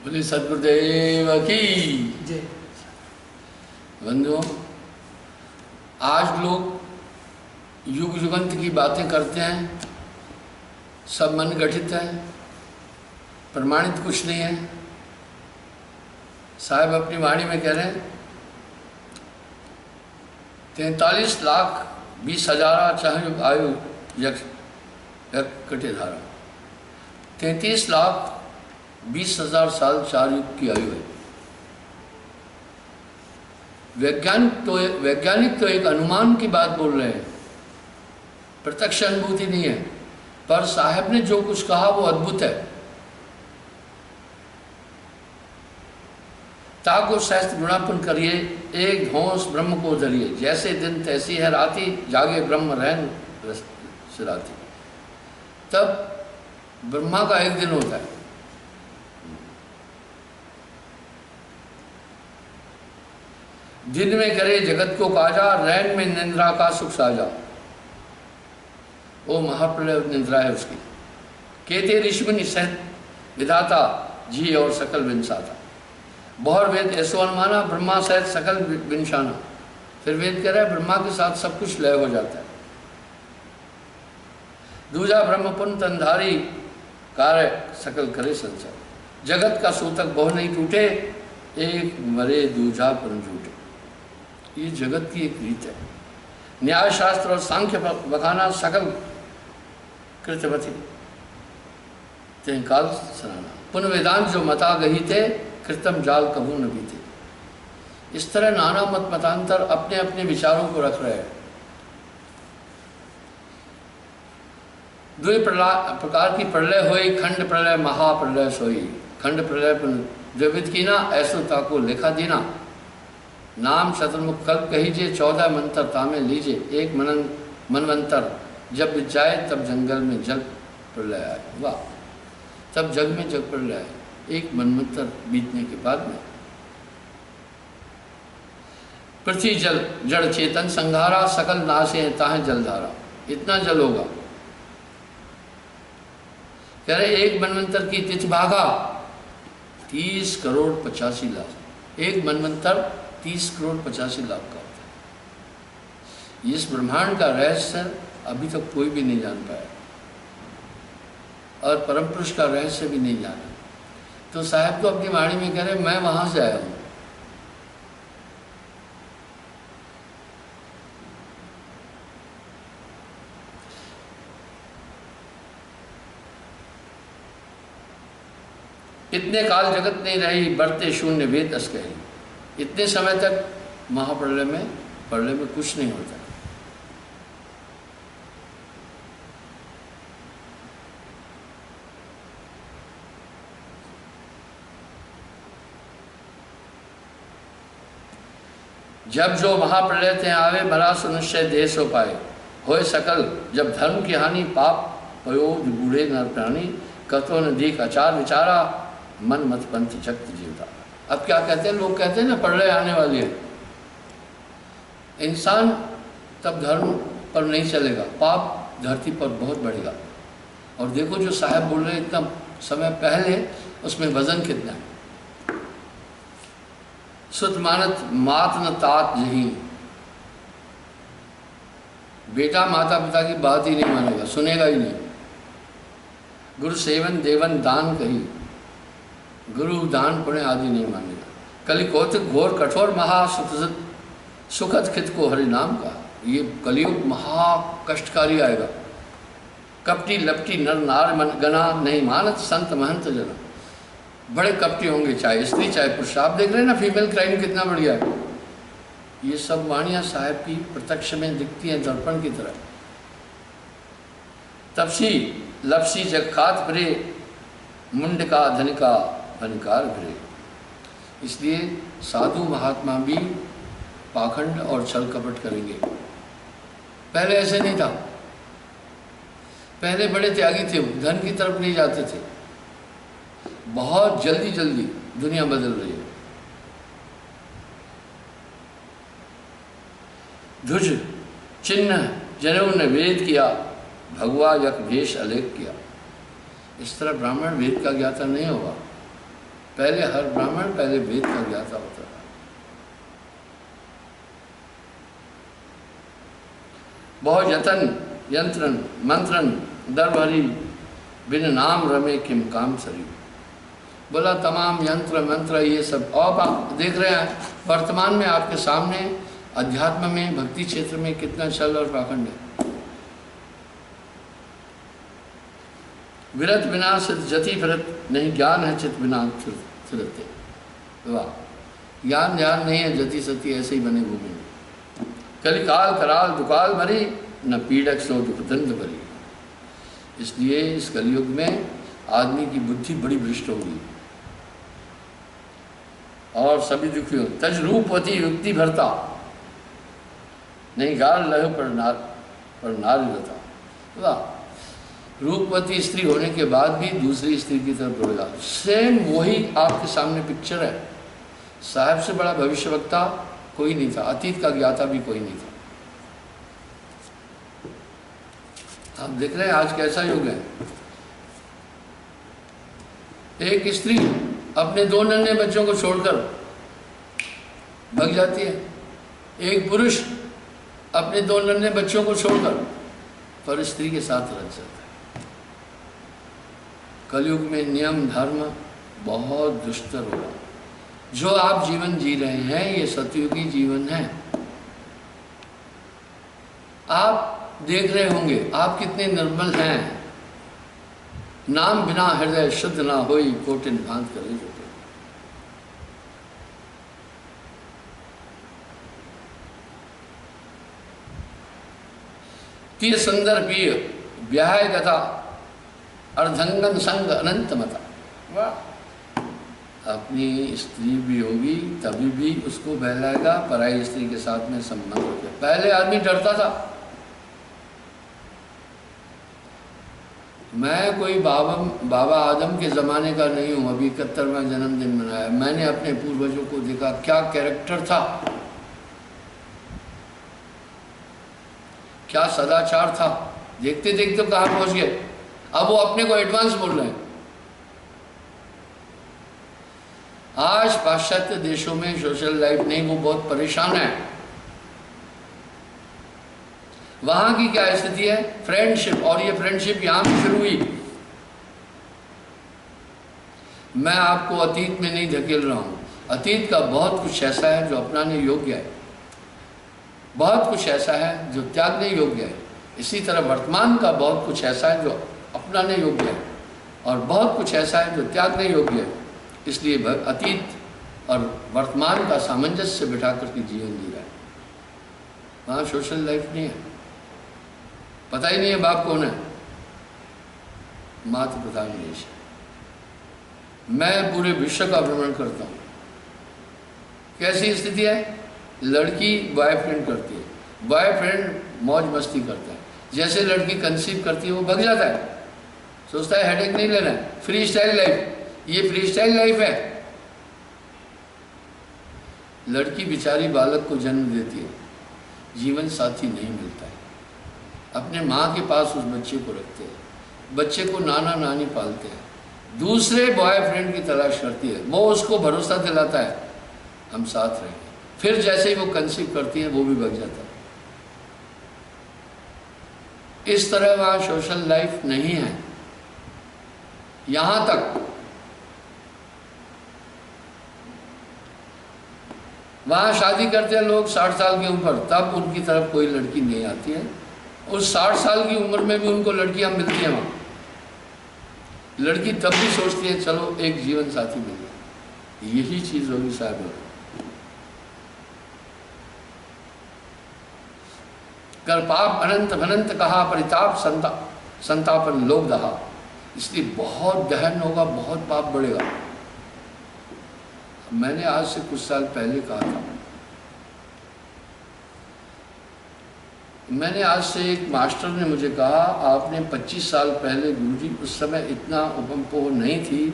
बोले सद्गुरुदेव की जय। बंधुओं, आज लोग युग युगंत की बातें करते हैं, सब मन गठित है, प्रमाणित कुछ नहीं है। साहब अपनी वाणी में कह रहे हैं 43,20,000 चाहे आयु यक्ष कटे धारा, 33,20,000 साल 4 युग की आयु है। वैज्ञानिक तो एक अनुमान की बात बोल रहे हैं, प्रत्यक्ष अनुभूति नहीं है। पर साहब ने जो कुछ कहा वो अद्भुत है। ताको सहस्त्र गुणापन करिए, एक धौंस ब्रह्म को धरिए। जैसे दिन तैसी है राती, जागे ब्रह्म रहन सिराती। तब ब्रह्मा का एक दिन होता है। दिन में करे जगत को काजा, रैन में निंद्रा का सुख साजा। वो महाप्रलय निंद्रा है उसकी। केते ऋषि सहित विधाता, जी और सकल विंसाता। बहुर वेद ऐसो अनुमाना, ब्रह्मा सहित सकल विंशाना। फिर वेद कह रहा है ब्रह्मा के साथ सब कुछ लय हो जाता है। दूजा ब्रह्म पुन तनधारी, कार्य सकल करे संसार। जगत का सूतक बहु नहीं टूटे, एक मरे दूजा पुन झूठे। ये जगत की एक रीत है। न्याय शास्त्र और सांख्य बखाना, सकल कृतवती काल सराना। पुन वेदांत जो मता गही थे, कृतम जाल कबू न बीते। इस तरह नाना मत मतांतर अपने अपने विचारों को रख रहे हैं। दो प्रकार की प्रलय हुई, खंड प्रलय महाप्रलय सोई। खंड प्रलय द्विविध कीना, ऐसो ताको लेखा दीना। नाम शतुर्मुख कल्प कहीजे, 14 मंत्र तामे लीजे। एक मनवंतर जब बीत जाए, तब जंगल में जल प्रलय आए। वाह, तब जग में जग प्रलय आए, एक मनवंतर बीतने के बाद में। पृथ्वी जल जड़ चेतन संघारा, सकल नाशे ताहे जलधारा। इतना जल होगा। कह रहे एक मनवंतर की तिथि भागा 30 करोड़ 85 लाख। एक मनवंतर 30 करोड़ 85 लाख का होता है। इस ब्रह्मांड का रहस्य अभी तक कोई भी नहीं जान पाया, और परम पुरुष का रहस्य भी नहीं जाना। तो साहब तो अपनी वाणी में कह रहे मैं वहां से आया हूं। इतने काल जगत नहीं रही, बढ़ते शून्य वेद अस कही। इतने समय तक महाप्रलय में कुछ नहीं होता। जब जो महाप्रलय थे आवे, भला सुनिश्चय देश हो पाए। होए सकल जब धर्म की हानि, पाप पयोध बूढ़े नर प्राणी। कतो न दीख आचार विचारा, मन मत पंथ जगत जीवता। अब क्या कहते हैं लोग, कहते हैं ना प्रलय आने वाली है। इंसान तब धर्म पर नहीं चलेगा, पाप धरती पर बहुत बढ़ेगा। और देखो जो साहब बोल रहे इतना समय पहले, उसमें वजन कितना है। सुत मानत मात न तात जही। बेटा माता पिता की बात ही नहीं मानेगा, सुनेगा ही नहीं। गुरु सेवन देवन दान कही, गुरु दान पुण्य आदि नहीं मानेगा। कलि कौतिक घोर कठोर महा सुखद खित को हरि नाम का। ये कलयुग महा कष्टकारी आएगा। कपटी लपटी नर नार मन गना, नहीं मानत संत महंत जना। बड़े कपटी होंगे, चाहे स्त्री चाहे पुरुष। आप देख रहे हैं ना फीमेल क्राइम कितना बढ़िया है। ये सब वाणियां साहब की प्रत्यक्ष में दिखती हैं दर्पण की तरह। तपसी लपसी जगखात भरे, मुंड का धन का अनिकार भरे। इसलिए साधु महात्मा भी पाखंड और छल कपट करेंगे। पहले ऐसे नहीं था। पहले बड़े त्यागी थे, धन की तरफ नहीं जाते थे। बहुत जल्दी जल्दी दुनिया बदल रही है। ध्वज चिन्ह जनेऊ ने वेद किया, भगवा यक भेष अलेख किया। इस तरह ब्राह्मण वेद का ज्ञाता नहीं होगा। पहले हर ब्राह्मण पहले वेद का ज्ञाता होता था। बहुत यतन यंत्रन मंत्रन दरबारी बिन नाम रमे किम काम सरी। बोला तमाम यंत्र मंत्र ये सब। अब आप देख रहे हैं वर्तमान में आपके सामने अध्यात्म में भक्ति क्षेत्र में कितना छल और पाखंड है। विरत बिना सिद्ध जति फिरत नहीं, ज्ञान है चित बिना फिरते। वाह, ज्ञान ध्यान नहीं है, जति सती ऐसे ही बने भूमि में। कलिकाल कराल दुकाल मरी, न पीड़क सो दुख दंड भरी। इसलिए इस कलयुग में आदमी की बुद्धि बड़ी भ्रष्ट होगी और सभी दुखी हो। तज रूपवती युक्ति भरता, नहीं गाल लह पर नारी रहता। वाह, रूपवती स्त्री होने के बाद भी दूसरी स्त्री की तरफ दौड़ेगा। सेम वही आपके सामने पिक्चर है। साहब से बड़ा भविष्यवक्ता कोई नहीं था, अतीत का ज्ञाता भी कोई नहीं था। आप देख रहे हैं आज कैसा युग है। एक स्त्री अपने 2 नन्हे बच्चों को छोड़कर भग जाती है, एक पुरुष अपने 2 नन्हे बच्चों को छोड़कर पर स्त्री के साथ रह जाता है। कलयुग में नियम धर्म बहुत दुष्टर होगा। जो आप जीवन जी रहे हैं ये सतयुगी जीवन है। आप देख रहे होंगे आप कितने निर्मल हैं। नाम बिना हृदय शुद्ध ना होई, कोटिन भांत करे जो। तीर सुंदर पिय ब्याह गता, अर्धंगन संग अनंत मता। वाह, अपनी स्त्री भी होगी तभी भी उसको बहलाएगा, पराई स्त्री के साथ में संबंध हो गया। पहले आदमी डरता था। मैं कोई बाबा आदम के ज़माने का नहीं हूँ, अभी 71वां जन्मदिन मनाया। मैंने अपने पूर्वजों को देखा, क्या कैरेक्टर था, क्या सदाचार था। देखते देखते कहाँ पहुँच गए। अब वो अपने को एडवांस बोल रहे हैं। आज पाश्चात्य देशों में सोशल लाइफ नहीं, वो बहुत परेशान है। वहां की क्या स्थिति है, फ्रेंडशिप, और ये फ्रेंडशिप यहां भी शुरू हुई। मैं आपको अतीत में नहीं धकेल रहा हूं। अतीत का बहुत कुछ ऐसा है जो अपनाने योग्य है, बहुत कुछ ऐसा है जो त्यागने योग्य है। इसी तरह वर्तमान का बहुत कुछ ऐसा है जो अपनाने योग्य है और बहुत कुछ ऐसा है जो त्यागने योग्य है। इसलिए अतीत और वर्तमान का सामंजस्य बिठा करके जीवन जी रहा है। वहाँ सोशल लाइफ नहीं है। पता ही नहीं है बाप कौन है, मातृ प्रधान देश है। मैं पूरे विश्व का भ्रमण करता हूँ। कैसी स्थिति है, लड़की बॉयफ्रेंड करती है, बॉयफ्रेंड मौज मस्ती करता है। जैसे लड़की कंसीव करती है वो भग जाता है, सोचता है हेडेक नहीं लेना है, फ्री स्टाइल लाइफ। ये फ्री स्टाइल लाइफ है। लड़की बेचारी बालक को जन्म देती है, जीवन साथी नहीं मिलता है। अपने माँ के पास उस बच्चे को रखते हैं, बच्चे को नाना नानी पालते हैं, दूसरे बॉयफ्रेंड की तलाश करती है, वो उसको भरोसा दिलाता है हम साथ रहेंगे। फिर जैसे ही वो कंसीव करती है वो भी भग जाता है। इस तरह वहाँ सोशल लाइफ नहीं है। यहाँ तक वहाँ शादी करते हैं लोग 60 साल के ऊपर, तब उनकी तरफ कोई लड़की नहीं आती है। उस 60 साल की उम्र में भी उनको लड़कियां मिलती हैं। वहाँ लड़की तब भी सोचती है चलो एक जीवन साथी मिल गया। यही चीज होगी साहब। कर पाप अनंत भनंत कहा, परिताप संतापन लोक दहा। इसलिए बहुत गहन होगा, बहुत पाप बढ़ेगा। मैंने आज से कुछ साल पहले कहा था, मैंने आज से एक मास्टर ने मुझे कहा आपने 25 साल पहले गुरुजी, उस समय इतना उपमपोह नहीं थी,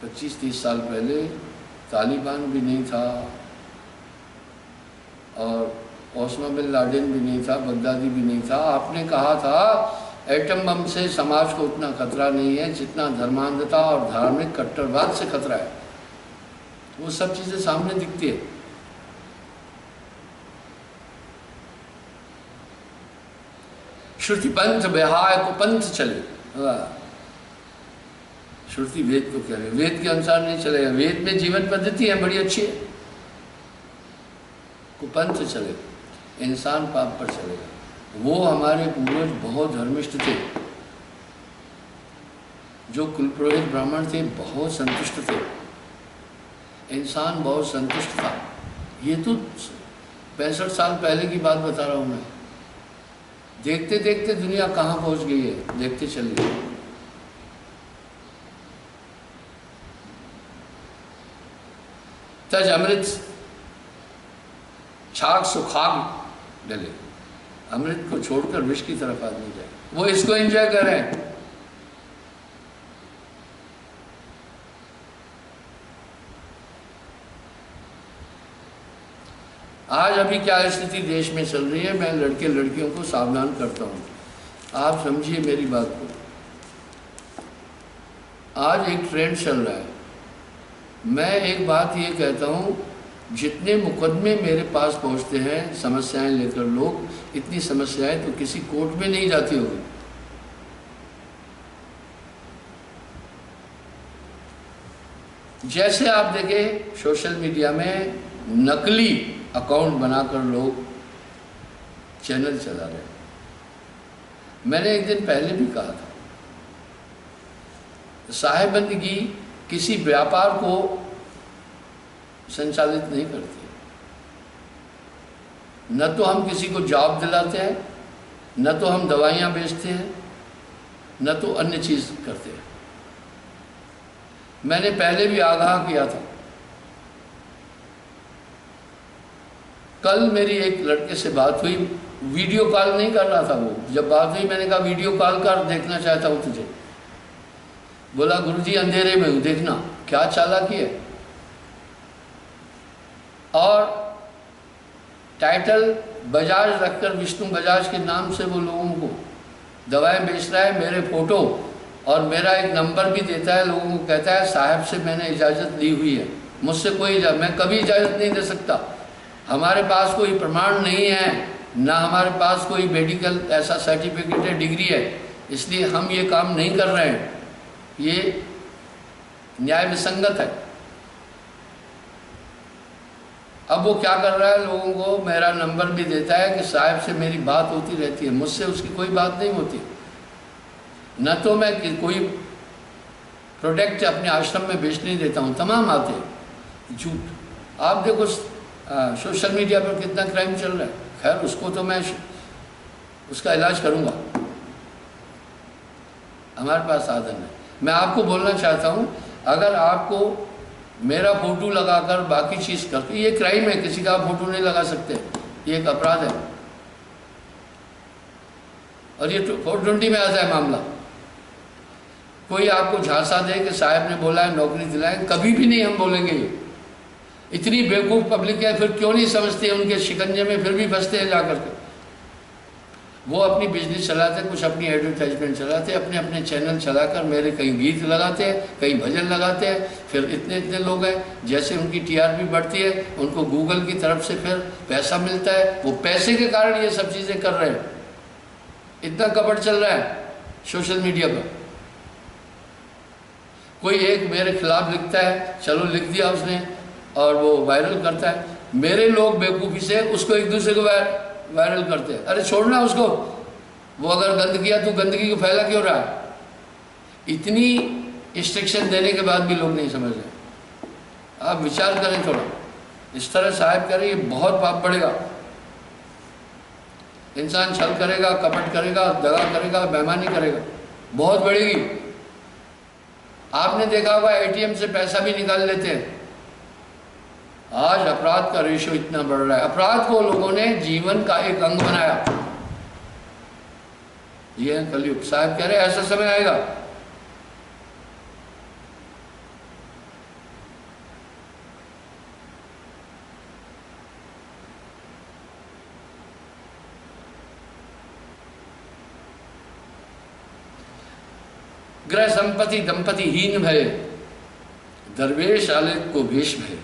25-30 साल पहले तालिबान भी नहीं था और ओसामा बिन लादेन भी नहीं था, बगदादी भी नहीं था। आपने कहा था एटम बम से समाज को उतना खतरा नहीं है जितना धर्मांधता और धार्मिक कट्टरवाद से खतरा है। वो सब चीजें सामने दिखती है। श्रुति पंथ विहाय को पंथ चले। श्रुति वेद को कह रहे, वेद के अनुसार नहीं चलेगा। वेद में जीवन पद्धति है, बड़ी अच्छी है। कुपंथ चले, इंसान पाप पर चलेगा। वो हमारे पूर्वज बहुत धर्मिष्ठ थे, जो कुलपुरोहित ब्राह्मण थे बहुत संतुष्ट थे, इंसान बहुत संतुष्ट था। ये तो 65 साल पहले की बात बता रहा हूँ मैं। देखते देखते दुनिया कहाँ पहुँच गई है, देखते चलिए। तज अमृत छाक सुखाग डले, अमृत को छोड़कर विष की तरफ आदमी जाए। वो इसको एंजॉय करें। आज अभी क्या स्थिति देश में चल रही है, मैं लड़के लड़कियों को सावधान करता हूँ, आप समझिए मेरी बात को। आज एक ट्रेंड चल रहा है। मैं एक बात ये कहता हूँ, जितने मुकदमे मेरे पास पहुँचते हैं समस्याएं लेकर लोग, इतनी समस्याएं तो किसी कोर्ट में नहीं जाती होगी। जैसे आप देखें सोशल मीडिया में नकली अकाउंट बनाकर लोग चैनल चला रहे हैं। मैंने एक दिन पहले भी कहा था, साहेबंदगी किसी व्यापार को संचालित नहीं करती। न तो हम किसी को जॉब दिलाते हैं, न तो हम दवाइयाँ बेचते हैं, न तो अन्य चीज़ करते हैं। मैंने पहले भी आगाह किया था। कल मेरी एक लड़के से बात हुई, वीडियो कॉल नहीं कर रहा था वो। जब बात हुई मैंने कहा वीडियो कॉल कर, देखना चाहता हूँ तुझे। बोला गुरुजी अंधेरे में हूँ, देखना। क्या चालाकी है। और टाइटल बजाज रखकर विष्णु बजाज के नाम से वो लोगों को दवाएं बेच रहा है। मेरे फोटो और मेरा एक नंबर भी देता है, लोगों को कहता है साहब से मैंने इजाज़त ली हुई है। मुझसे कोई इजाज़त, मैं कभी इजाज़त नहीं दे सकता। हमारे पास कोई प्रमाण नहीं है, ना हमारे पास कोई मेडिकल ऐसा सर्टिफिकेट है, डिग्री है, इसलिए हम ये काम नहीं कर रहे हैं। ये न्याय विसंगत है। अब वो क्या कर रहा है, लोगों को मेरा नंबर भी देता है कि साहब से मेरी बात होती रहती है, मुझसे उसकी कोई बात नहीं होती। न तो मैं कोई प्रोडक्ट अपने आश्रम में बेचने देता हूँ, तमाम आते हैं झूठ। आप देखो सोशल मीडिया पर कितना क्राइम चल रहा है। खैर उसको तो मैं उसका इलाज करूँगा, हमारे पास साधन है। मैं आपको बोलना चाहता हूँ, अगर आपको मेरा फोटो लगाकर बाकी चीज़ करके, ये क्राइम है, किसी का आप फोटो नहीं लगा सकते, ये एक अपराध है। और ये 420 में आता है मामला। कोई आपको झांसा दे कि साहब ने बोला है नौकरी दिलाएं, कभी भी नहीं हम बोलेंगे। ये इतनी बेवकूफ़ पब्लिक है, फिर क्यों नहीं समझते, उनके शिकंजे में फिर भी फंसते हैं जाकर के। वो अपनी बिजनेस चलाते, कुछ अपनी एडवर्टाइजमेंट चलाते, अपने अपने चैनल चलाकर मेरे कहीं गीत लगाते हैं, कहीं भजन लगाते हैं। फिर इतने इतने लोग हैं, जैसे उनकी टीआरपी बढ़ती है उनको गूगल की तरफ से फिर पैसा मिलता है। वो पैसे के कारण ये सब चीज़ें कर रहे हैं। इतना कपट चल रहा है सोशल मीडिया पर। कोई एक मेरे खिलाफ लिखता है, चलो लिख दिया उसने, और वो वायरल करता है। मेरे लोग बेवकूफ़ी से उसको एक दूसरे को वायरल करते हैं। अरे छोड़ना उसको, वो अगर गंद किया तो गंदगी को फैला क्यों रहा है। इतनी इंस्ट्रक्शन देने के बाद भी लोग नहीं समझ रहे। आप विचार करें थोड़ा, इस तरह साहब करें, ये बहुत पाप बढ़ेगा। इंसान छल करेगा, कपट करेगा, दगा करेगा, बेईमानी करेगा, बहुत बढ़ेगी। आपने देखा होगा एटीएम से पैसा भी निकाल लेते हैं। आज अपराध का रेशो इतना बढ़ रहा है। अपराध को लोगों ने जीवन का एक अंग बनाया। ये कलयुग। साहब कह रहे ऐसा समय आएगा। ग्रह संपत्ति दंपति हीन भय, दरवेश आलित को भेष भय,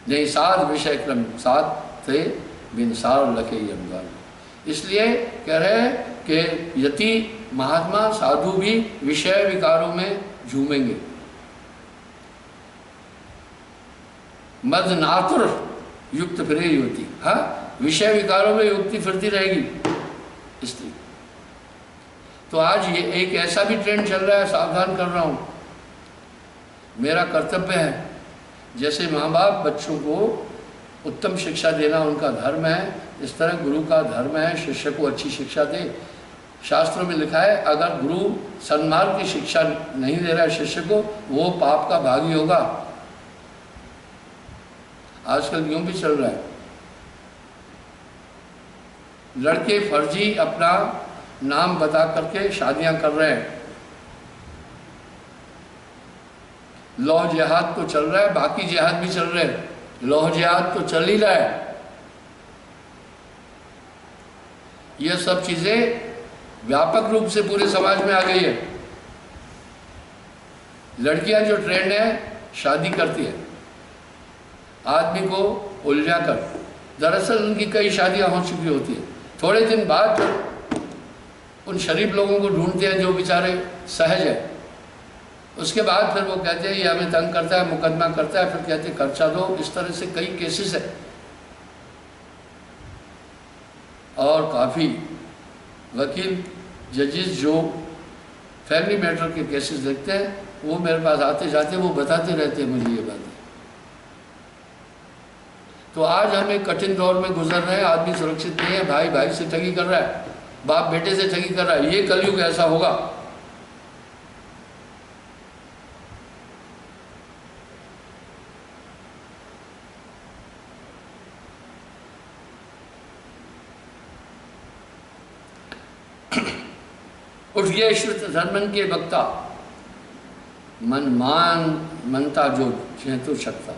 नहीं साध विषय क्रम साध थे बिन सार लखे यमगान। इसलिए कह रहे हैं कि यति महात्मा साधु भी विषय विकारों में झूमेंगे। मद नातुर युक्त फिरे युवती, हाँ विषय विकारों में युक्ति फिरती रहेगी स्त्री। तो आज ये एक ऐसा भी ट्रेंड चल रहा है, सावधान कर रहा हूँ, मेरा कर्तव्य है, जैसे माँ बाप बच्चों को उत्तम शिक्षा देना उनका धर्म है, इस तरह गुरु का धर्म है शिष्य को अच्छी शिक्षा दे। शास्त्रों में लिखा है अगर गुरु सन्मार्ग की शिक्षा नहीं दे रहा है शिष्य को, वो पाप का भागी होगा। आजकल यूं भी चल रहा है, लड़के फर्जी अपना नाम बता करके शादियां कर रहे हैं। लौह जिहाद तो चल रहा है, बाकी जिहाद भी चल रहे हैं, लौह जिहाद तो चल ही रहा है। यह सब चीजें व्यापक रूप से पूरे समाज में आ गई है। लड़कियां जो ट्रेंड है शादी करती है आदमी को उलझा कर, दरअसल उनकी कई शादियां हो चुकी होती है। थोड़े दिन बाद उन शरीफ लोगों को ढूंढते हैं जो बेचारे सहज है, उसके बाद फिर वो कहते हैं ये हमें तंग करता है, मुकदमा करता है, फिर कहते हैं खर्चा दो। इस तरह से कई केसेस है और काफ़ी वकील जजेस जो फैमिली मैटर के केसेस देखते हैं वो मेरे पास आते जाते वो बताते रहते हैं मुझे ये बातें। तो आज हम एक कठिन दौर में गुजर रहे हैं, आदमी सुरक्षित नहीं है, भाई भाई से ठगी कर रहा है, बाप बेटे से ठगी कर रहा है। ये कलयुग ऐसा होगा। उठिए श्रुत धर्मन के वक्ता, मन मान मनता जो जेतु शकता,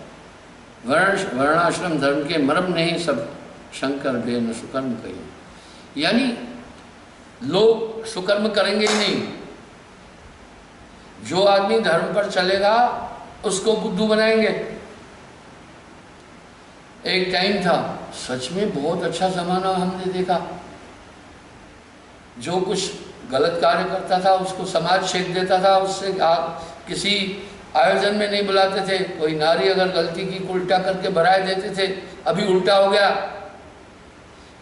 वर्णाश्रम धर्म के मर्म नहीं सब शंकर बेन सुकर्म कही। यानी लोग सुकर्म करेंगे ही नहीं, जो आदमी धर्म पर चलेगा उसको बुद्धू बनाएंगे। एक टाइम था सच में बहुत अच्छा जमाना हमने देखा, जो कुछ गलत कार्य करता था उसको समाज छेक देता था, उससे किसी आयोजन में नहीं बुलाते थे। कोई नारी अगर गलती की उल्टा करके भराए देते थे। अभी उल्टा हो गया,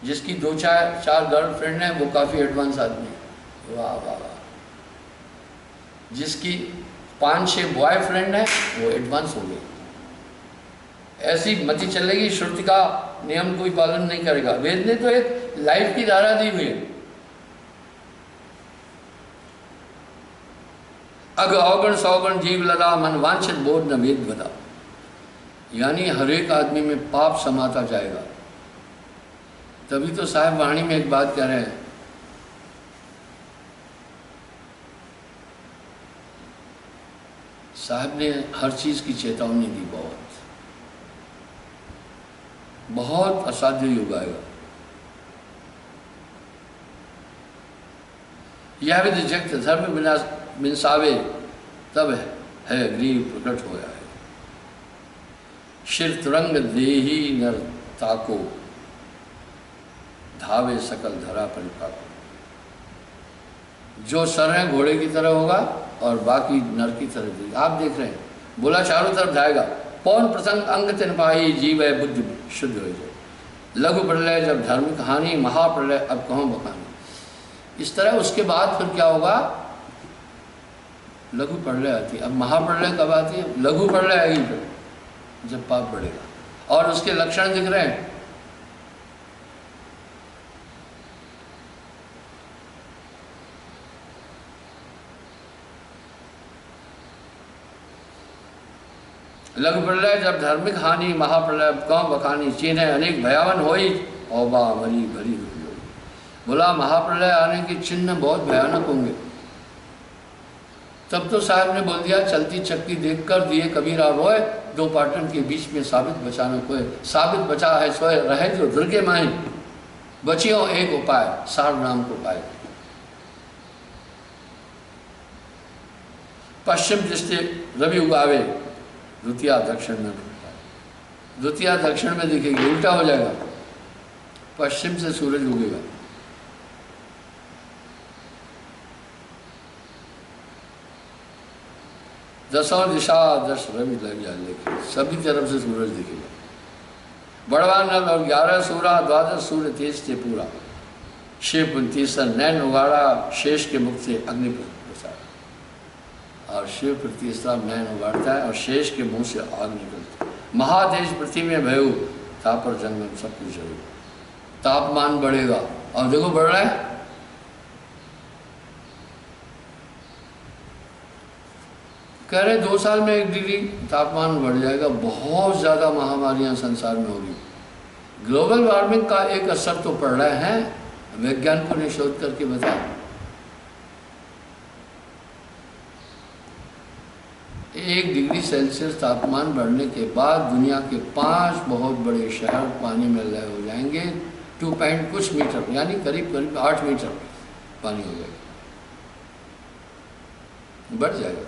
जिसकी 2-4 गर्लफ्रेंड है वो काफ़ी एडवांस आदमी है, वाह वाह वाह। जिसकी 5-6 बॉयफ्रेंड है वो एडवांस हो गई। ऐसी मति चलेगी, श्रुति का नियम कोई पालन नहीं करेगा। वेद ने तो एक लाइफ की धारा दी हुई है, अग अवगण सौगण जीव लदा, मन वांछित बोध न वेद बदा। यानी हर एक आदमी में पाप समाता जाएगा। तभी तो साहब वाणी में एक बात कह रहे हैं, साहब ने हर चीज की चेतावनी दी। बहुत असाध्य युग आएगा। यह भी जगत धर्म बिनसावे तब है ग्रीव प्रकट होया है। शिर तुरंग देही नर ताको, धावे सकल धरा परिपाको। जो सर है घोड़े की तरह होगा और बाकी नर की तरह देगी। आप देख रहे हैं, बोला चारों तरफ जाएगा। पौन प्रसंग अंग तिन पाई, जीव है बुद्धि शुद्ध हो जाए। लघु प्रलय जब धर्म कहानी, महाप्रलय अब कहों बखानी। इस तरह उसके बाद फिर क्या होगा, लघु प्रलय आती है। अब महाप्रलय कब आती है? लघु प्रलय आएगी फिर, जब पाप बढ़ेगा। और उसके लक्षण दिख रहे हैं। लघु प्रलय जब धार्मिक हानि, महाप्रलय कौं बखानी। चीन है अनेक भयावन होई, औबा मरी भरी हुई। बोला महाप्रलय आने के चिन्ह बहुत भयानक होंगे। तब तो साहब ने बोल दिया, चलती चक्की देखकर दिए कबीरा रोए, दो पाटन के बीच में साबित बचाना कोय। साबित बचा है सोए, रहे जो दुर्गे माई, बचियो एक उपाय, सार नाम को पाए। पश्चिम दृष्टि रवि उगावे, द्वितीया दक्षिण में उगता है। द्वितीया दक्षिण में दिखेगी, उल्टा हो जाएगा, पश्चिम से सूरज उगेगा। दसों दिशा दस रवि लग जाए, लेकिन सभी तरफ से सूरज दिखेगा। बड़वा नल और 11 सूरा, द्वादश सूर्य तेज से पूरा। शिव तीसरा नैन उगाड़ा, शेष के मुख से अग्नि प्रसार। और शिव पर तीसरा नैन उगाड़ता है और शेष के मुंह से आग निकलती है। महातेज पृथ्वी में भयु, तापर जंगम सब कुछ जरूर। तापमान बढ़ेगा, और देखो बढ़ रहा है। कह रहे 2 साल में 1 डिग्री तापमान बढ़ जाएगा। बहुत ज़्यादा महामारियां संसार में होगी। ग्लोबल वार्मिंग का एक असर तो पड़ रहा है, वैज्ञानिकों ने शोध करके बताया। 1 डिग्री सेल्सियस तापमान बढ़ने के बाद दुनिया के 5 बहुत बड़े शहर पानी में लय हो जाएंगे। 2 पॉइंट कुछ मीटर, यानी करीब करीब 8 मीटर पानी हो जाएगा, बढ़ जाएगा।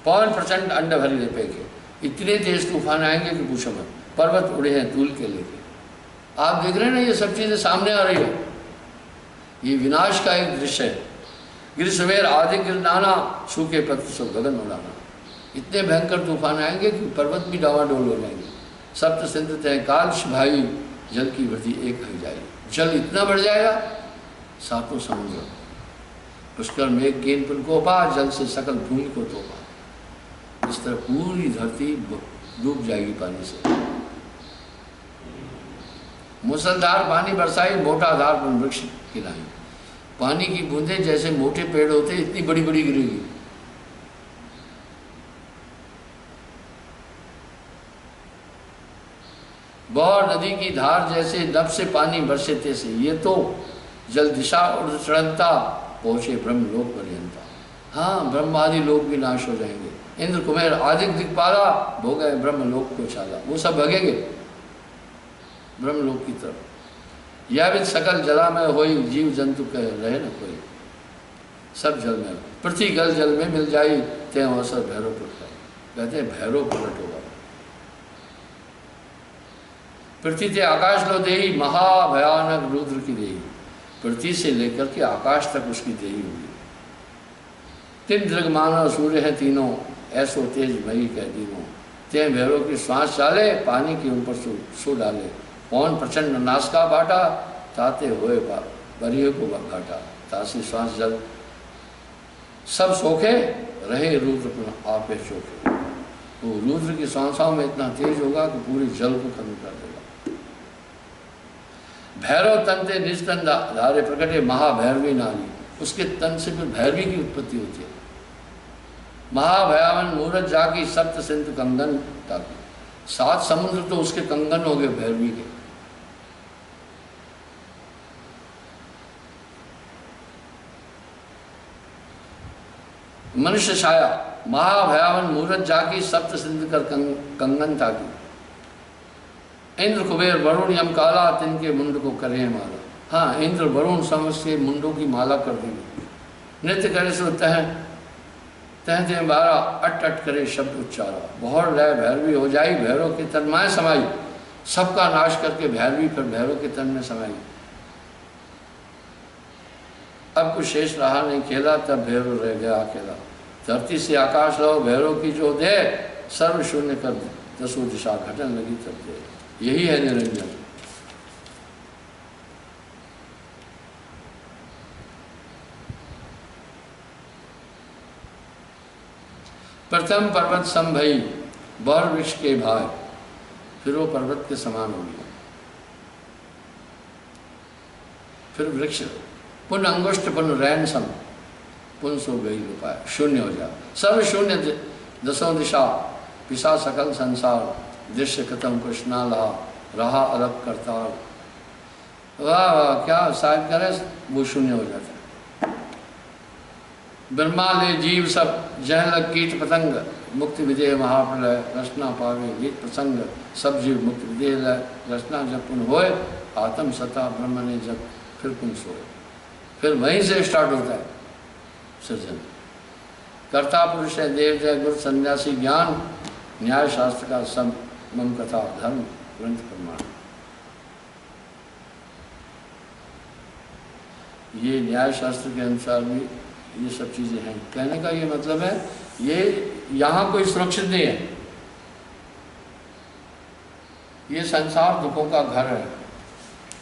पवन प्रचंड अंड भरी लपेटे, इतने तेज तूफान आएंगे कि पूछो मत। पर्वत उड़े हैं तूल के लेके। आप देख रहे हैं ना, ये सब चीजें सामने आ रही है। ये विनाश का एक दृश्य है। गिर सवेर आदि गिरनाना, सूखे पत्र सो गगन उड़ाना। इतने भयंकर तूफान आएंगे कि पर्वत भी डावाडोल हो जाएंगे। सप्त सिंधु तय कालश भाई, जल की वृद्धि एक हो जाएगी। जल इतना बढ़ जाएगा, 7 समुद्र पुष्कर मेघ गेंद पुल को पा, जल से सकल भूमि को तोपा। इस तरह पूरी धरती डूब जाएगी पानी से। मूसलधार पानी बरसाई, मोटा धार पर वृक्ष गिराई। पानी की बूंदें जैसे मोटे पेड़ होते इतनी बड़ी बड़ी गिरेगी। बौर नदी की धार जैसे नभ से पानी बरसे तैसे। ये तो जल दिशा और चढ़ता, पहुंचे ब्रह्मलोक पर्यंता। हाँ, ब्रह्मादि लोक भी नाश हो जाएंगे। इंद्र कुमेर आदिक दिक्पाला, भोगे ब्रह्मलोक को चाला। वो सब भगेंगे ब्रह्मलोक की तरफ। यह भी सकल जला में होई, जीव जंतु कह रहे न कोई। सब जल में, पृथ्वी गल जल में मिल जाई, ते अवसर भैरव प्रकट। कहते हैं भैरव प्रकट होगा। पृथ्वी से आकाश लो देही, महाभयानक रुद्र की देही। पृथ्वी से लेकर के आकाश तक उसकी देही होगी। 3 दृग मानव सूर्य हैं तीनों, ऐसो तेज मई कह दीनों। ते भैरव की श्वास चाले, पानी के ऊपर सो डाले। पवन प्रचंड नाश का बाटा, ताते होए बरिये को घाटा। तासी श्वास जल सब सोखे, रहे रुद्र पुनः आपे चोखे। वो रुद्र की श्वासों में इतना तेज होगा कि पूरे जल को खत्म कर देगा। भैरव तंते निज तन धारे प्रकटे, महाभैरवी नारी। उसके तन से फिर भैरवी की उत्पत्ति होती है। महाभयावन मूरत जाकी, सप्त सिंधु कंगन ताकी। 7 समुद्र तो उसके कंगन हो गए भैरवी के। मनुष्य छाया, महाभयावन मूरत जाकी, सप्त सिंधु कर कंगन ताकी। इंद्र कुबेर वरुण यम काला, तिनके मुंड को करे माला। हाँ, इंद्र वरुण समझ के मुंडों की माला कर देंगे। नृत्य करे सो तहते 12 अट अट करे शब्द उच्चारा। बहुत लय भैरवी हो जाई, भैरव के तन में समाई। सबका नाश करके भैरवी फिर भैरव के तन में समाई। अब कुछ शेष रहा नहीं खेला, तब भैरव रह गया अकेला। धरती से आकाश लो, भैरव की जो दे, सर्व शून्य कर दे। 10 दिशा घटन लगी तब दे। यही है निरंजन। प्रथम पर्वत सम भई, बर वृक्ष के भाई। फिर वो पर्वत के समान हो गया। फिर वृक्ष पुन अंगुष्ठ पुन रैन सम, पुन सो गई उपाय। शून्य हो जा, सर्व शून्य। 10 दिशा पिसा सकल संसार, दृश्य खत्म कृष्णा रहा अलग करतार। वाह वाह, क्या साहब करे, वो शून्य हो जाता है। ब्रह्मा ले जीव सब जह लग कीट पतंग, मुक्ति विदेह महाप्रलय रचना पावे गीत प्रसंग, सब जीव मुक्ति विदेह रचना जब पुन होए, आत्म सता ब्रह्म ने जब फिर पुन सोए। फिर वहीं से स्टार्ट होता है सृजन। कर्ता पुरुष है देव जय गुरु सन्यासी ज्ञान, न्याय शास्त्र का सब मम कथा धर्म ग्रंथ प्रमाण। ये न्याय शास्त्र के अनुसार भी ये सब चीज़ें हैं। कहने का ये मतलब है ये यहाँ कोई सुरक्षित नहीं है, ये संसार दुखों का घर है।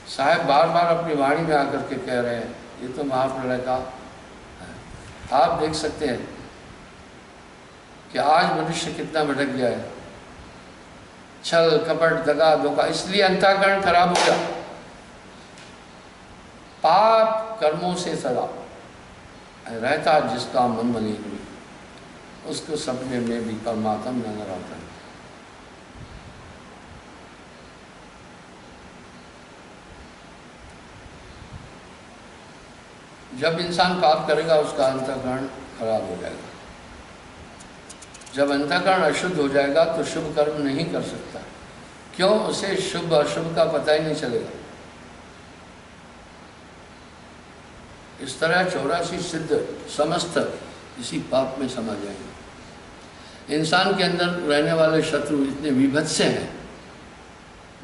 साहब बार बार अपनी वाणी में आकर के कह रहे हैं ये तो महाप्रलय का है। आप देख सकते हैं कि आज मनुष्य कितना भटक गया है, छल कपट दगा धोखा, इसलिए अंतःकरण खराब हो गया। पाप कर्मों से सदा रहता जिसका मन मलिन हुई, उसको सपने में भी परमात्मा नजर आता है। जब इंसान पाप करेगा उसका अंतःकरण खराब हो जाएगा। जब अंतःकरण अशुद्ध हो जाएगा तो शुभ कर्म नहीं कर सकता। क्यों? उसे शुभ अशुभ का पता ही नहीं चलेगा। इस तरह 84 सिद्ध समस्त इसी पाप में समा जाएंगे। इंसान के अंदर रहने वाले शत्रु इतने विभत्स हैं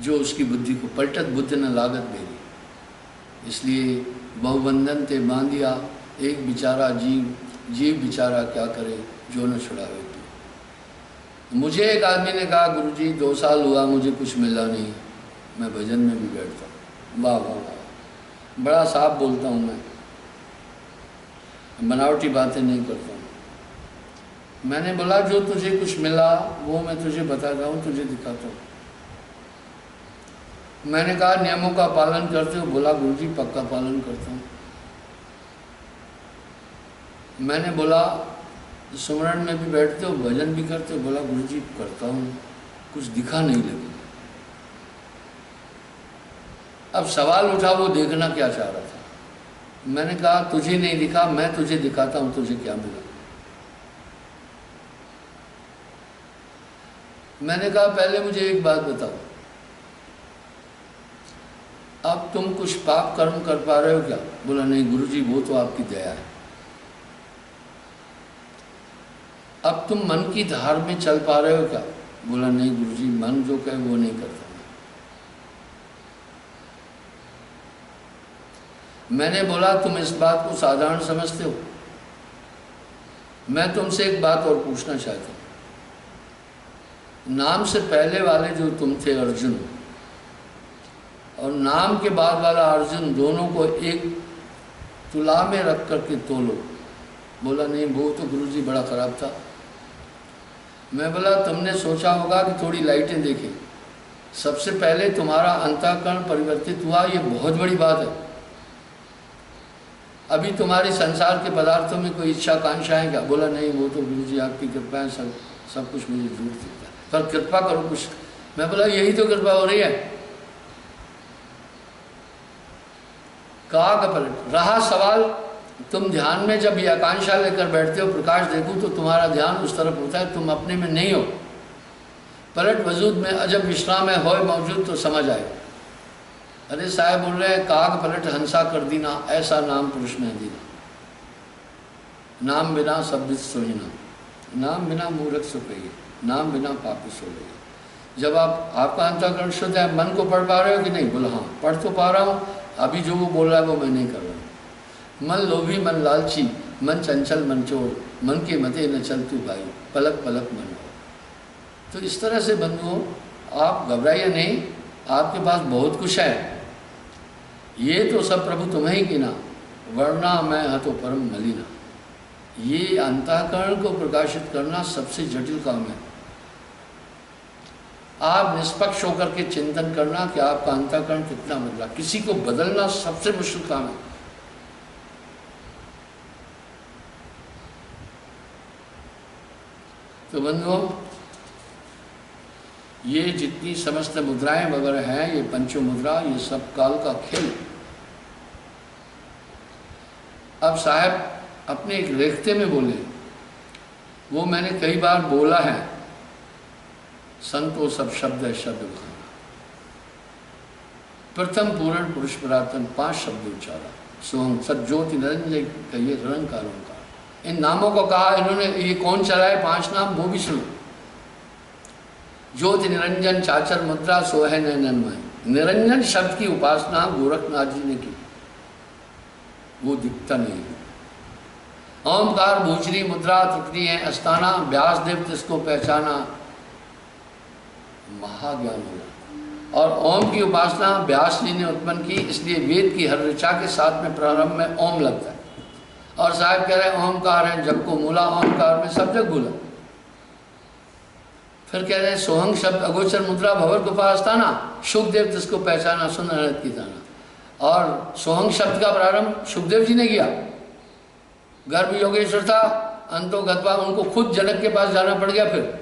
जो उसकी बुद्धि को पलटत बुद्ध न लागत मेरी, इसलिए बहुबंधन ते बांधिया, एक बेचारा जीव जीव बेचारा क्या करे जो न छुड़ावे। मुझे एक आदमी ने कहा गुरुजी 2 साल हुआ मुझे कुछ मिला नहीं, मैं भजन में भी बैठता हूँ। वाह वाह वाह, बड़ा साफ बोलता हूँ मैं, बनावटी बातें नहीं करता हूँ। मैंने बोला जो तुझे कुछ मिला वो मैं तुझे बताता हूँ, तुझे दिखाता हूँ। मैंने कहा नियमों का पालन करते हो? बोला गुरुजी पक्का पालन करता हूँ। मैंने बोला सुमरण में भी बैठते हो, भजन भी करते हो? बोला गुरुजी करता हूँ, कुछ दिखा नहीं लगे। अब सवाल उठा वो देखना क्या चाह रहा था। मैंने कहा तुझे नहीं दिखा, मैं तुझे दिखाता हूँ तुझे क्या मिला। मैंने कहा पहले मुझे एक बात बताओ, अब तुम कुछ पाप कर्म कर पा रहे हो क्या? बोला नहीं गुरुजी वो तो आपकी दया है। अब तुम मन की धार में चल पा रहे हो क्या? बोला नहीं गुरुजी मन जो कहे वो नहीं करता। मैंने बोला तुम इस बात को साधारण समझते हो? मैं तुमसे एक बात और पूछना चाहता हूँ। नाम से पहले वाले जो तुम थे अर्जुन, और नाम के बाद वाला अर्जुन, दोनों को एक तुला में रख करके तोलो। बोला नहीं वो तो गुरुजी बड़ा खराब था। मैं बोला तुमने सोचा होगा कि थोड़ी लाइटें देखें, सबसे पहले तुम्हारा अंतःकरण परिवर्तित हुआ, ये बहुत बड़ी बात है। अभी तुम्हारी संसार के पदार्थों में कोई इच्छा आकांक्षा है क्या? बोला नहीं वो तो गुरुजी आपकी कृपा है, सब कुछ मुझे झूठ दिखता है, पर कृपा करो कुछ। मैं बोला यही तो कृपा हो रही है। कहा का पलट रहा सवाल, तुम ध्यान में जब ये आकांक्षा लेकर बैठते हो प्रकाश देखूं तो तुम्हारा ध्यान उस तरफ होता है, तुम अपने में नहीं हो। पलट वजूद में अजब विश्राम है होए मौजूद तो समझ आए। अरे साहब बोल रहे हैं काग पलट हंसा कर दीना, ऐसा नाम पुरुष में दीना। नाम बिना शब्द सोहिना, नाम बिना मूर्ख सो कहिए, नाम बिना पापी सो गए। जब आपका अंतःकरण शुद्ध है, मन को पढ़ पा रहे हो कि नहीं? बोला हाँ पढ़ तो पा रहा हूँ, अभी जो वो बोल रहा है वो मैं नहीं कर रहा हूँ। मन लोभी मन लालची, मन चंचल मन चोर, मन के मते न चल तू भाई, पलक पलक मन हो। तो इस तरह से बंधुओं आप घबराइए नहीं, आपके पास बहुत कुछ है। ये तो सब प्रभु तुम्हें ही गिना, वरना मैं हतो परम मलिना। ये अंतःकरण को प्रकाशित करना सबसे जटिल काम है। आप निष्पक्ष होकर के चिंतन करना कि आपका अंतःकरण कितना बदला। किसी को बदलना सबसे मुश्किल काम है। तो बंधुओं ये जितनी समस्त मुद्राएं वगैरह हैं, ये पंचो मुद्रा, ये सब काल का खेल। अब साहब अपने एक रेखते में बोले। वो मैंने कई बार बोला है, संतो सब शब्द है शब्द बखाना। प्रथम पूर्ण पुरुष पुरातन 5 शब्द उच्चारा, सोहम सज्जोति निरंजन कहिए निरंकार ओंकार। इन नामों को कहा इन्होंने, ये कौन चलाए 5 नाम वो भी सुनो। ज्योति निरंजन चाचर मुद्रा सोहे नयनमय। निरंजन शब्द की उपासना गोरखनाथ जी ने की, वो दिखता नहीं है। ओमकार भूचरी मुद्रा त्रिकटी है अस्ताना, व्यास देव जिसको पहचाना महाज्ञान हुआ। और ओम की उपासना व्यास जी ने उत्पन्न की, इसलिए वेद की हर ऋचा के साथ में प्रारंभ में ओम लगता है। और साहब कह रहे हैं ओमकार है जब को मूला, ओमकार में सब जग भूला। फिर कह रहे हैं सोहंग शब्द अगोचर मुद्रा भवर गुफा अस्ताना, सुखदेव जिसको पहचाना सुन हृदय की दाना। और सोहंग शब्द का प्रारंभ सुखदेव जी ने किया। गर्भ योगेश्वर था, अंतो गत्वा, उनको खुद जनक के पास जाना पड़ गया। फिर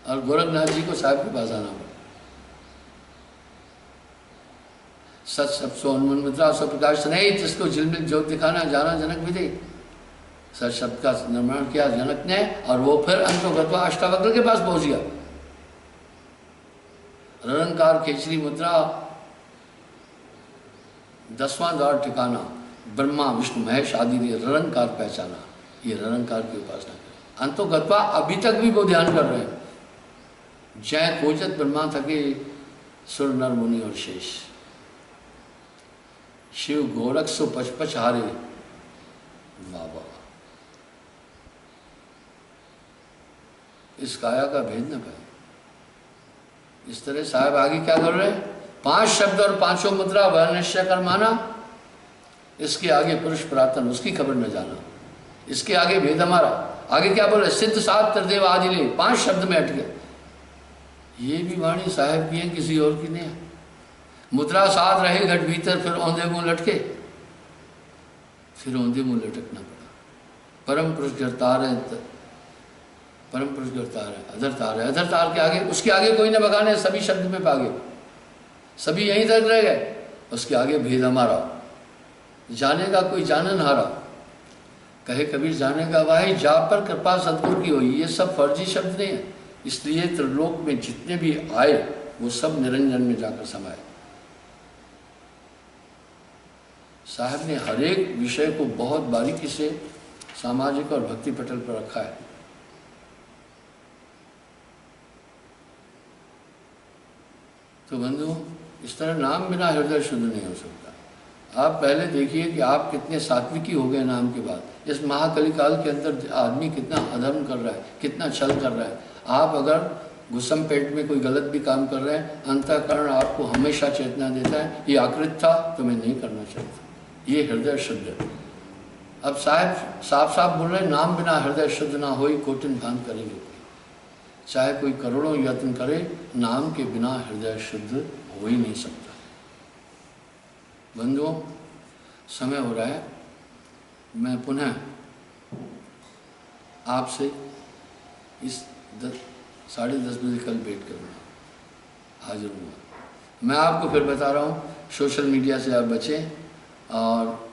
और गोरखनाथ जी को साहब के पास आना पड़ा। सच सब सोनमन मुद्रा सो प्रकाश नहीं, जिसको झिलमिल ज्योत दिखाना जाना जनक भी दे। सच शब्द का निर्माण किया जनक ने, और वो फिर अंतो गत्वा अष्टावक्र के पास पहुंच गया। निरंकार खेचरी मुद्रा 10वां द्वार ठिकाना, ब्रह्मा विष्णु महेश आदि ने निरंकार पहचाना, ये निरंकार की उपासना करें। अंतो गत्वा अभी तक भी वो ध्यान कर रहे हैं। जय खोजत ब्रह्मा थके सुर नर मुनि और शेष, शिव गोरख सो पचपच हारे बाबा। इस काया का भेद न पाए। इस तरह साहब आगे क्या कर रहे हैं, 5 शब्द और 5 मुद्रा वह निश्चय कर माना। इसके आगे पुरुष पुरातन उसकी खबर न जाना, इसके आगे भेद हमारा। आगे क्या बोले, सिद्ध सात त्रिदेव आदि ले, 5 शब्द में अट गए। ये भी वाणी साहब की है, किसी और की नहीं है। मुद्रा 7 रहे घट भीतर, फिर औंधे मुंह लटके, फिर औंधे मुंह लटकना पड़ा। परम पुरुष गिरतार है, परम पुरुष गिरतार है, अधरतार है, अधरतार के आगे, उसके आगे कोई न बगाने, सभी शब्द में पागे, सभी यहीं तक रह गए। उसके आगे भेद हमारा, जाने का कोई जानन हारा। कहे कबीर जाने का भाई जा पर कृपा सदगुरु की हुई। ये सब फर्जी शब्द नहीं है। इसलिए त्रिलोक में जितने भी आए वो सब निरंजन में जाकर समाये। साहब ने हर एक विषय को बहुत बारीकी से सामाजिक और भक्ति पटल पर रखा है। तो बंधुओं, इस तरह नाम बिना हृदय शुद्ध नहीं हो सकता। आप पहले देखिए कि आप कितने सात्विकी हो गए नाम के बाद। इस महाकली काल के अंदर आदमी कितना अधर्म कर रहा है, कितना छल कर रहा है। आप अगर गुस्सम पेट में कोई गलत भी काम कर रहे हैं, अंतःकरण आपको हमेशा चेतना देता है, ये आकृत था तो मैं नहीं करना चाहता। ये हृदय शुद्ध है। अब साहब साफ साफ बोल रहे, नाम बिना हृदय शुद्ध ना हो, कोटिन भान करेंगे। चाहे कोई करोड़ों यत्न करे, नाम के बिना हृदय शुद्ध हो ही नहीं सकता। बंधुओं, समय हो रहा है। मैं पुनः आपसे इस 10:30 बजे कल भेंट करूँगा, हाजिर हूँगा। मैं आपको फिर बता रहा हूँ, सोशल मीडिया से आप बचें। और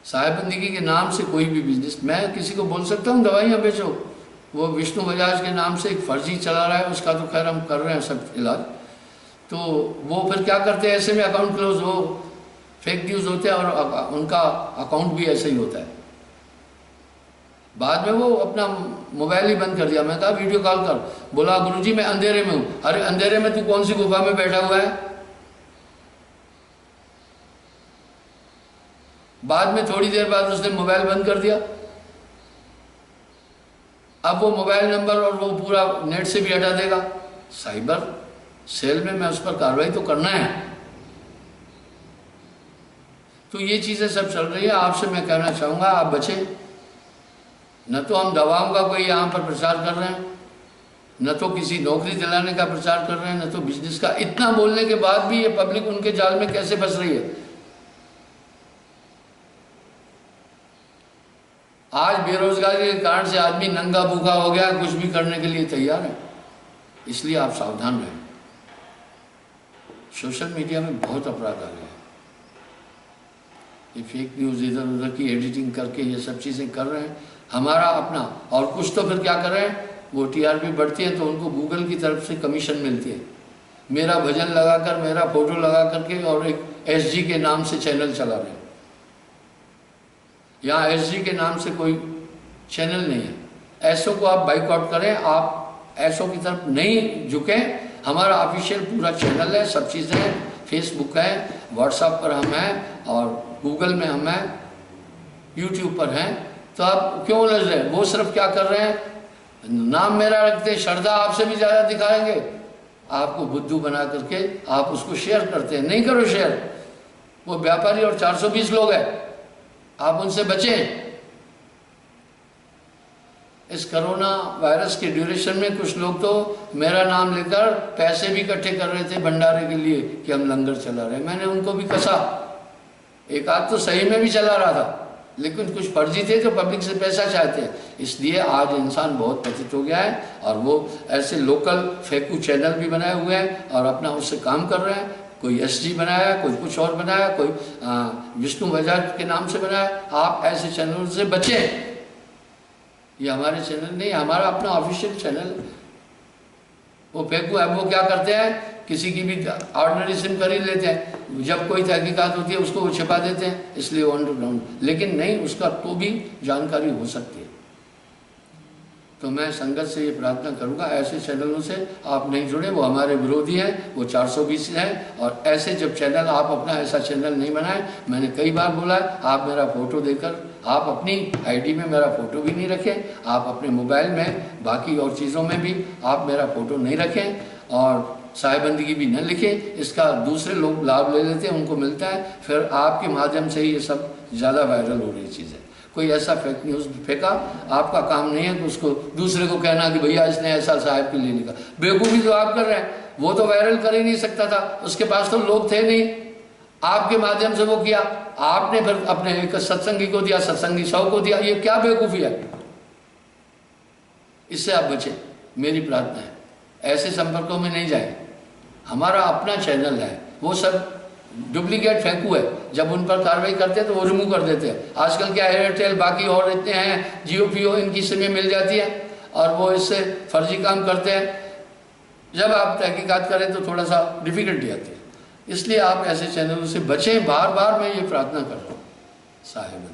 साहेब बंदगी के नाम से कोई भी बिजनेस, मैं किसी को बोल सकता हूँ दवाइयाँ बेचो। वो विष्णु बजाज के नाम से एक फर्जी चला रहा है, उसका तो खैर हम कर रहे हैं सब इलाज। तो वो फिर क्या करते हैं, ऐसे में अकाउंट क्लोज हो, फेक न्यूज़ होते हैं और उनका अकाउंट भी ऐसे ही होता है। बाद में वो अपना मोबाइल ही बंद कर दिया। मैं कहा वीडियो कॉल कर, बोला गुरुजी मैं अंधेरे में हूँ। अरे अंधेरे में तू कौन सी गुफा में बैठा हुआ है? बाद में थोड़ी देर बाद उसने मोबाइल बंद कर दिया। अब वो मोबाइल नंबर और वो पूरा नेट से भी हटा देगा। साइबर सेल में मैं उस पर कार्रवाई तो करना है। तो ये चीज़ें सब चल रही है। आपसे मैं कहना चाहूँगा आप बचें। न तो हम दवाओं का कोई यहाँ पर प्रचार कर रहे हैं, न तो किसी नौकरी दिलाने का प्रचार कर रहे हैं, न तो बिजनेस का। इतना बोलने के बाद भी ये पब्लिक उनके जाल में कैसे फंस रही है। आज बेरोजगारी के कारण से आदमी नंगा भूखा हो गया, कुछ भी करने के लिए तैयार है। इसलिए आप सावधान रहें। सोशल मीडिया में बहुत अपराध आ गए। ये फेक न्यूज़ इधर उधर की एडिटिंग करके ये सब चीज़ें कर रहे हैं। हमारा अपना, और कुछ तो फिर क्या कर रहे हैं, वो टीआरपी बढ़ती है तो उनको गूगल की तरफ से कमीशन मिलती है। मेरा भजन लगाकर, मेरा फोटो लगा करके और एक एसजी के नाम से चैनल चला रहे हैं। यहाँ एसजी के नाम से कोई चैनल नहीं है। ऐसों को आप बाइकआउट करें, आप ऐसों की तरफ नहीं झुकें। हमारा ऑफिशियल पूरा चैनल है, सब चीज़ें हैं, फेसबुक है, व्हाट्सएप पर हम हैं और गूगल में हम हैं, यूट्यूब पर हैं। तो आप क्यों उलझ रहे हैं? वो सिर्फ क्या कर रहे हैं, नाम मेरा रखते हैं, श्रद्धा आपसे भी ज़्यादा दिखाएंगे, आपको बुद्धू बना करके आप उसको शेयर करते हैं। नहीं करो शेयर, वो व्यापारी और 420 लोग हैं, आप उनसे बचें। इस कोरोना वायरस के ड्यूरेशन में कुछ लोग तो मेरा नाम लेकर पैसे भी इकट्ठे कर रहे थे भंडारे के लिए कि हम लंगर चला रहे हैं। मैंने उनको भी कसा, एक आध तो सही में भी चला रहा था, लेकिन कुछ फर्जी थे जो पब्लिक से पैसा चाहते हैं। इसलिए आज इंसान बहुत पतित हो गया है और वो ऐसे लोकल फेकू चैनल भी बनाए हुए हैं और अपना उससे काम कर रहे हैं। कोई एसजी बनाया, कोई कुछ और बनाया, कोई विष्णु बजाज के नाम से बनाया। आप ऐसे चैनल से बचें। ये हमारे चैनल नहीं, हमारा अपना ऑफिशियल चैनल। वो फेंकू है, वो क्या करते हैं, किसी की भी ऑर्डिनरी सिम खरीद लेते हैं, जब कोई तहकीकात होती है उसको वो छिपा देते हैं, इसलिए वो अंडरग्राउंड। लेकिन नहीं, उसका तो भी जानकारी हो सकती है। तो मैं संगत से ये प्रार्थना करूंगा, ऐसे चैनलों से आप नहीं जुड़े, वो हमारे विरोधी हैं, वो 420 हैं। और ऐसे जब चैनल, आप अपना ऐसा चैनल नहीं बनाए। मैंने कई बार बोला है, आप मेरा फोटो देकर, आप अपनी आईडी में मेरा फोटो भी नहीं रखें, आप अपने मोबाइल में बाकी और चीज़ों में भी आप मेरा फोटो नहीं रखें और साहिबंदगी भी न लिखें। इसका दूसरे लोग लाभ ले लेते हैं, उनको मिलता है, फिर आपके माध्यम से ये सब ज़्यादा वायरल हो रही चीज़ें। कोई ऐसा फेक न्यूज़ फेंका, आपका काम नहीं है कि उसको दूसरे को कहना कि भैया इसने ऐसा साहिब के लिए लिखा। बेवकूफ़ी तो आप कर रहे हैं, वो तो वायरल कर ही नहीं सकता था, उसके पास तो लोग थे नहीं, आपके माध्यम से वो किया। आपने फिर अपने एक सत्संगी को दिया, सत्संगी 100 को दिया। ये क्या बेवकूफ़ी है? इससे आप बचें, मेरी प्रार्थना है। ऐसे संपर्कों में नहीं जाए। हमारा अपना चैनल है, वो सब डुप्लीकेट फेंकू है, जब उन पर कार्रवाई करते हैं तो वो रिमूव कर देते हैं। आजकल क्या एयरटेल बाकी और इतने हैं, जियो पियो, इनकी सिमें मिल जाती है और वो इससे फर्जी काम करते हैं। जब आप तहकीकात करें तो थोड़ा सा डिफिकल्टी आती है। इसलिए आप ऐसे चैनलों से बचें। बार बार मैं ये प्रार्थना कर रहा हूँ साहिब।